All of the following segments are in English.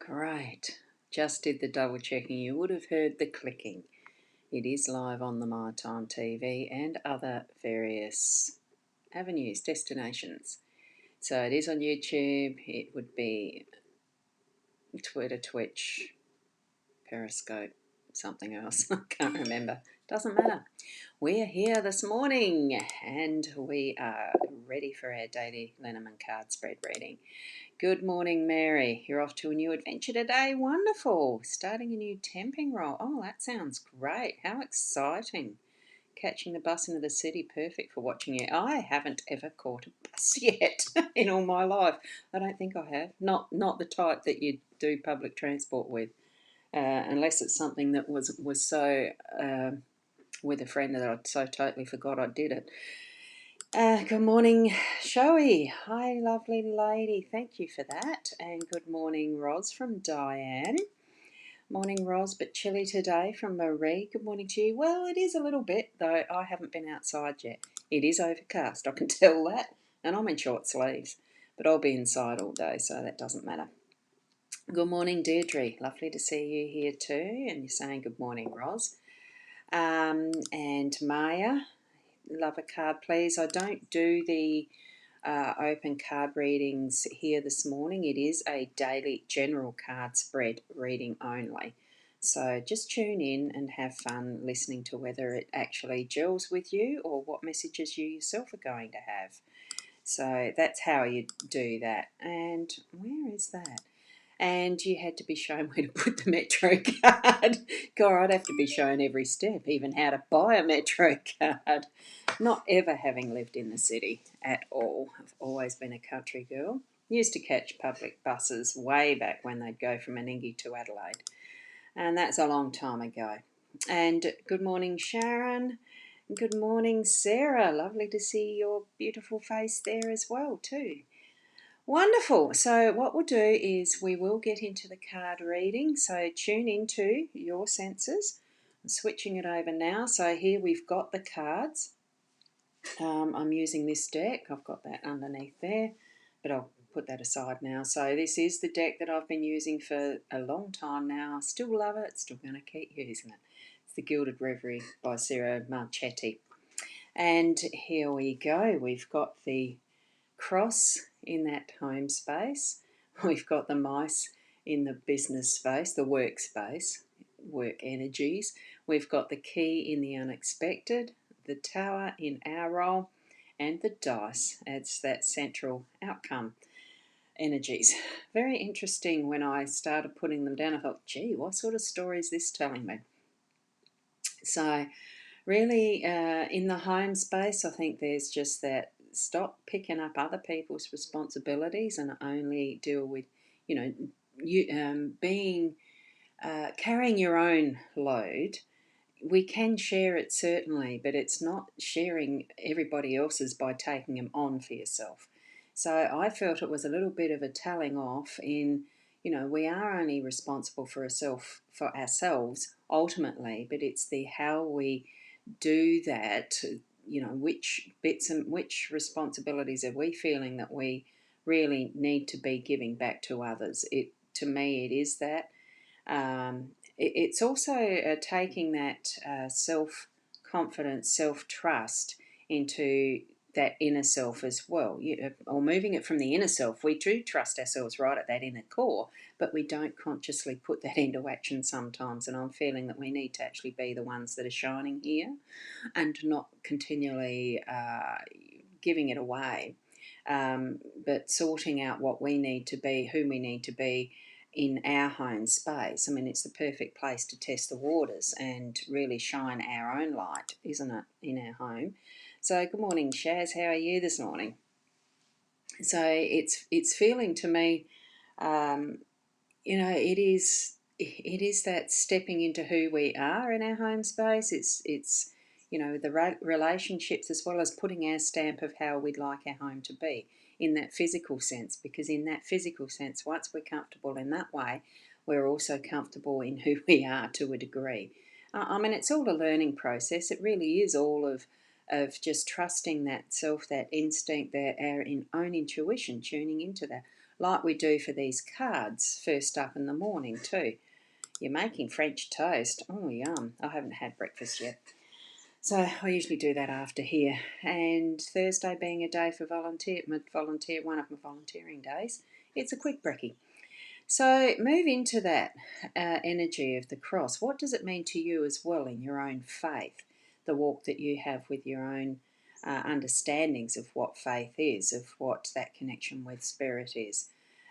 Great. Just did the double checking. You would have heard the clicking. It is live on the My Time TV and other various avenues, destinations. So it is on YouTube. It would be Twitter, Twitch, Periscope, something else. I can't remember. Doesn't matter. We are here this morning and we are ready for our Daily Lenormand card spread reading. Good morning, Mary. You're off to a new adventure today. Wonderful. Starting a new temping role. Oh, that sounds great. How exciting. Catching the bus into the city. Perfect for watching it. I haven't ever caught a bus yet in all my life. I don't think I have. Not the type that you do public transport with. Unless it's something that was so with a friend that I so totally forgot I did it. Good morning, Shoey. Hi, lovely lady. Thank you for that. And good morning, Ros from Diane. Morning, Ros, but chilly today from Marie. Good morning to you. Well, it is a little bit, though I haven't been outside yet. It is overcast, I can tell that, and I'm in short sleeves. But I'll be inside all day, so that doesn't matter. Good morning, Deirdre. Lovely to see you here too. And you're saying good morning, Ros. And Maya. Love a card, please. I don't do the open card readings here this morning. It is a daily general card spread reading only. So just tune in and have fun listening to whether it actually gels with you or what messages you yourself are going to have. So that's how you do that. And where is that? And you had to be shown where to put the Metro card. God, I'd have to be shown every step, even how to buy a Metro card. Not ever having lived in the city at all. I've always been a country girl. Used to catch public buses way back when they'd go from Menangi to Adelaide. And that's a long time ago. And good morning, Sharon. Good morning, Sarah. Lovely to see your beautiful face there as well, too. Wonderful. So what we'll do is we will get into the card reading. So tune into your senses. I'm switching it over now. So here we've got the cards. I'm using this deck. I've got that underneath there, but I'll put that aside now. So this is the deck that I've been using for a long time now. I still love it. Still going to keep using it. It's the Gilded Reverie by Sarah Marchetti. And here we go. We've got the cross in that home space. We've got the mice in the business space, the workspace, work energies. We've got the key in the unexpected, the tower in our role, and the dice adds that central outcome energies. Very interesting. When I started putting them down, I thought, gee, what sort of story is this telling me? So really, in the home space, I think there's just that stop picking up other people's responsibilities and only deal with, being carrying your own load. We can share it certainly, but it's not sharing everybody else's by taking them on for yourself. So I felt it was a little bit of a telling off in, we are only responsible for ourselves ultimately, but it's the how we do that, which bits and which responsibilities are we feeling that we really need to be giving back to others. To me, it is that. It's also taking that self-confidence, self-trust into that inner self as well, or moving it from the inner self. We do trust ourselves right at that inner core, but we don't consciously put that into action sometimes, and I'm feeling that we need to actually be the ones that are shining here and not continually giving it away, but sorting out what we need to be, who we need to be in our home space. I mean, it's the perfect place to test the waters and really shine our own light, isn't it, in our home? So good morning, Shaz. How are you this morning? So it's feeling to me, it is that stepping into who we are in our home space. It's the relationships, as well as putting our stamp of how we'd like our home to be in that physical sense, because in that physical sense, once we're comfortable in that way, we're also comfortable in who we are to a degree. I mean, it's all a learning process. It really is all of just trusting that self, that instinct, our own intuition, tuning into that. like we do for these cards first up in the morning too. You're making French toast. Oh, yum. I haven't had breakfast yet. So I usually do that after here. And Thursday being a day for one of my volunteering days, it's a quick brekkie. So move into that energy of the cross. What does it mean to you as well in your own faith? The walk that you have with your own understandings of what faith is, of what that connection with spirit is.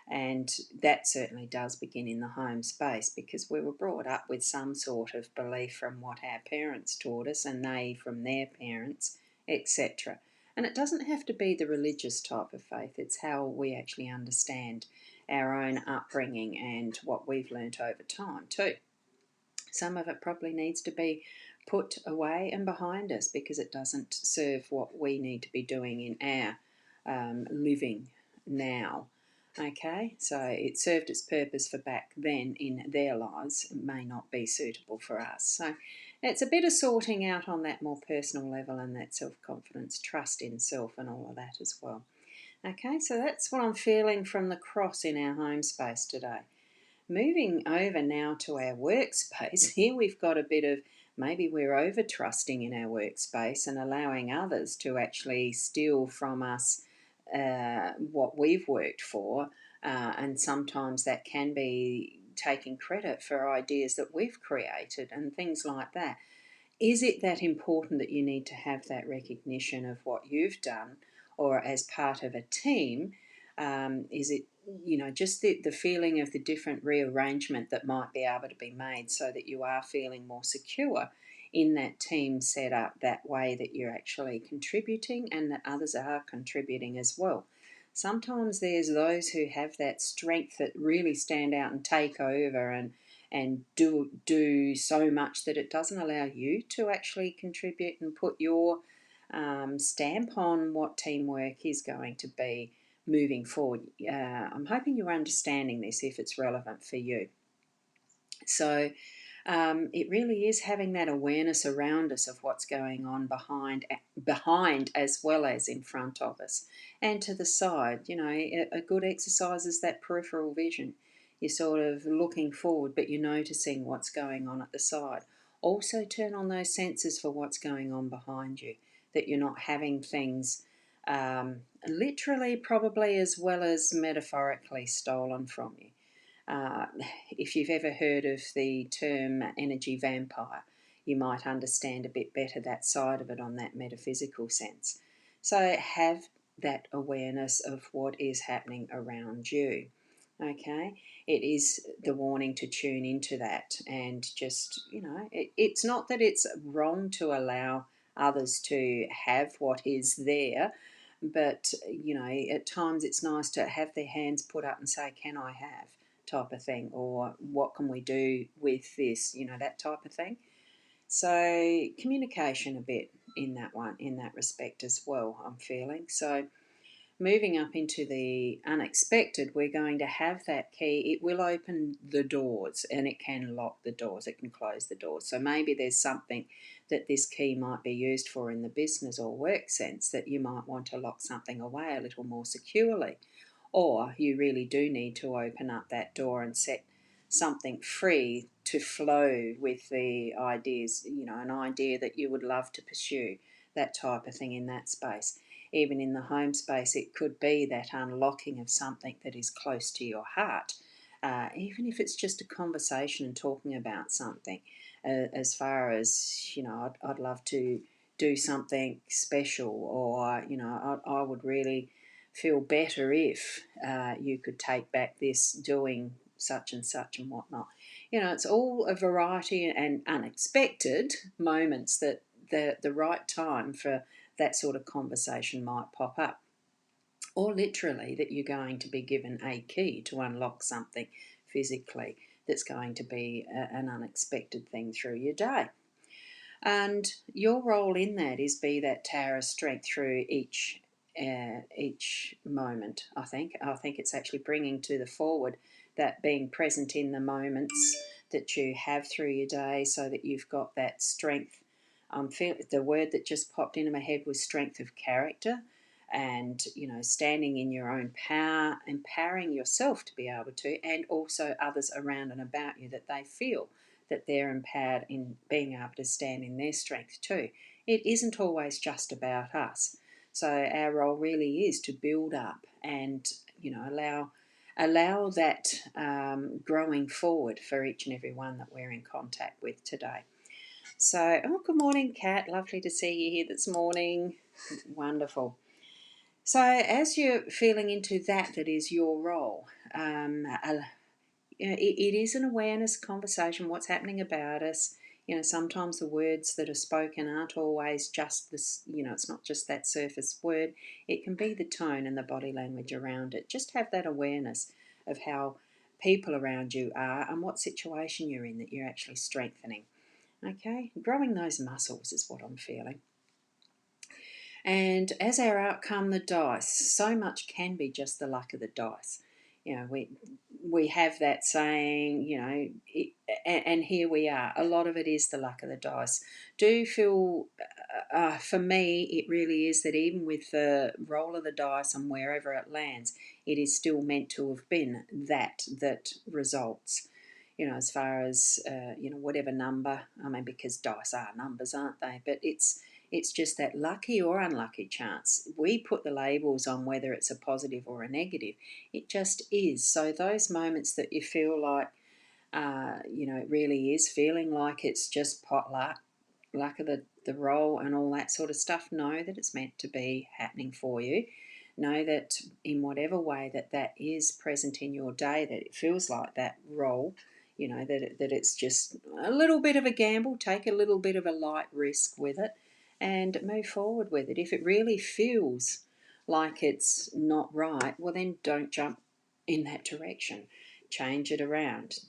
And that certainly does begin in the home space, because we were brought up with some sort of belief from what our parents taught us and they from their parents, etc. And it doesn't have to be the religious type of faith, it's how we actually understand our own upbringing and what we've learnt over time too. Some of it probably needs to be put away and behind us because it doesn't serve what we need to be doing in our living now. Okay, so it served its purpose for back then in their lives, it may not be suitable for us. So it's a bit of sorting out on that more personal level, and that self-confidence, trust in self and all of that as well. Okay, so that's what I'm feeling from the cross in our home space today. Moving over now to our workspace, here we've got a bit of maybe we're over trusting in our workspace and allowing others to actually steal from us what we've worked for, and sometimes that can be taking credit for ideas that we've created and things like that. Is it that important that you need to have that recognition of what you've done, or as part of a team? Is it, just the feeling of the different rearrangement that might be able to be made so that you are feeling more secure in that team setup, that way that you're actually contributing and that others are contributing as well? Sometimes there's those who have that strength that really stand out and take over and do so much that it doesn't allow you to actually contribute and put your stamp on what teamwork is going to be moving forward. I'm hoping you're understanding this if it's relevant for you. So it really is having that awareness around us of what's going on behind as well as in front of us and to the side. A good exercise is that peripheral vision. You're sort of looking forward, but you're noticing what's going on at the side. Also turn on those senses for what's going on behind you, that you're not having things literally probably as well as metaphorically stolen from you. Uh, if you've ever heard of the term energy vampire, you might understand a bit better that side of it on that metaphysical sense. So have that awareness of what is happening around you. Okay, it is the warning to tune into that and just, it's not that it's wrong to allow others to have what is there, but, at times it's nice to have their hands put up and say, can I have? Type of thing, or what can we do with this, that type of thing. So communication a bit in that respect as well, I'm feeling. So moving up into the unexpected, we're going to have that key. It will open the doors and it can lock the doors, it can close the doors. So maybe there's something that this key might be used for in the business or work sense, that you might want to lock something away a little more securely. Or you really do need to open up that door and set something free to flow with the ideas, an idea that you would love to pursue, that type of thing in that space. Even in the home space, it could be that unlocking of something that is close to your heart, even if it's just a conversation and talking about something. As far as, I'd love to do something special, or, I would really feel better if you could take back this doing such and such and whatnot. It's all a variety and unexpected moments that the right time for that sort of conversation might pop up. Or literally that you're going to be given a key to unlock something physically that's going to be an unexpected thing through your day. And your role in that is be that tower of strength through each moment. I think it's actually bringing to the forward that being present in the moments that you have through your day, so that you've got that strength. The word that just popped into my head was strength of character. and, standing in your own power, empowering yourself to be able to, and also others around and about you, that they feel that they're empowered in being able to stand in their strength too. It isn't always just about us. So our role really is to build up and, allow that growing forward for each and every one that we're in contact with today. So, good morning, Kat. Lovely to see you here this morning. Wonderful. So, as you're feeling into that is your role, it is an awareness conversation, what's happening about us. Sometimes the words that are spoken aren't always just this, it's not just that surface word. It can be the tone and the body language around it. Just have that awareness of how people around you are and what situation you're in that you're actually strengthening. Okay, growing those muscles is what I'm feeling. And as our outcome, the dice, so much can be just the luck of the dice. We have that saying, and here we are. A lot of it is the luck of the dice. Do feel, for me, it really is that even with the roll of the dice and wherever it lands, it is still meant to have been that results. As far as, whatever number, because dice are numbers, aren't they? But it's just that lucky or unlucky chance. We put the labels on whether it's a positive or a negative. It just is. So those moments that you feel like, it really is feeling like it's just pot luck of the roll and all that sort of stuff, know that it's meant to be happening for you. Know that in whatever way that is present in your day, that it feels like that roll, that it's just a little bit of a gamble. Take a little bit of a light risk with it and move forward with it. If it really feels like it's not right, well, then don't jump in that direction. Change it around.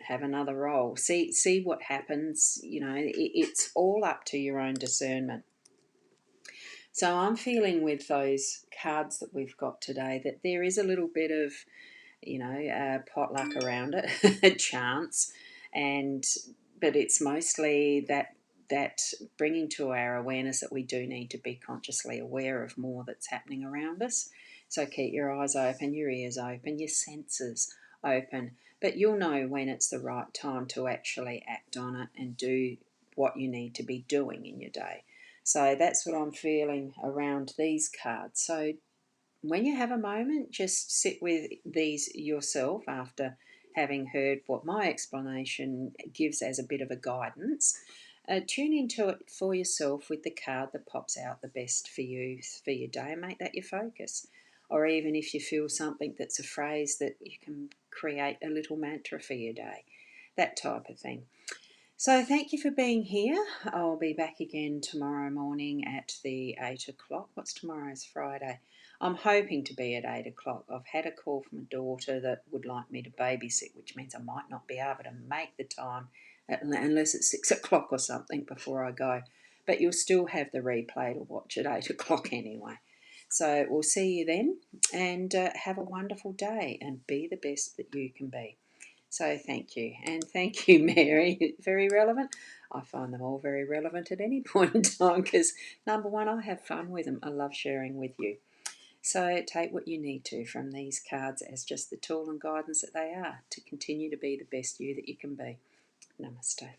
Have another roll. See what happens. It's all up to your own discernment. So I'm feeling with those cards that we've got today that there is a little bit of, potluck around it, a chance, but it's mostly that bringing to our awareness that we do need to be consciously aware of more that's happening around us. So keep your eyes open, your ears open, your senses open, but you'll know when it's the right time to actually act on it and do what you need to be doing in your day. So that's what I'm feeling around these cards. So when you have a moment, just sit with these yourself after having heard what my explanation gives as a bit of a guidance. Tune into it for yourself with the card that pops out the best for you for your day and make that your focus. Or even if you feel something that's a phrase that you can create a little mantra for your day, that type of thing. So thank you for being here. I'll be back again tomorrow morning at the 8 o'clock. What's tomorrow's Friday? I'm hoping to be at 8 o'clock. I've had a call from a daughter that would like me to babysit, which means I might not be able to make the time unless it's 6 o'clock or something before I go. But you'll still have the replay to watch at 8 o'clock anyway. So we'll see you then, and have a wonderful day and be the best that you can be. So thank you. And thank you, Mary. Very relevant. I find them all very relevant at any point in time because, number one, I have fun with them. I love sharing with you. So take what you need to from these cards as just the tool and guidance that they are to continue to be the best you that you can be. Namaste.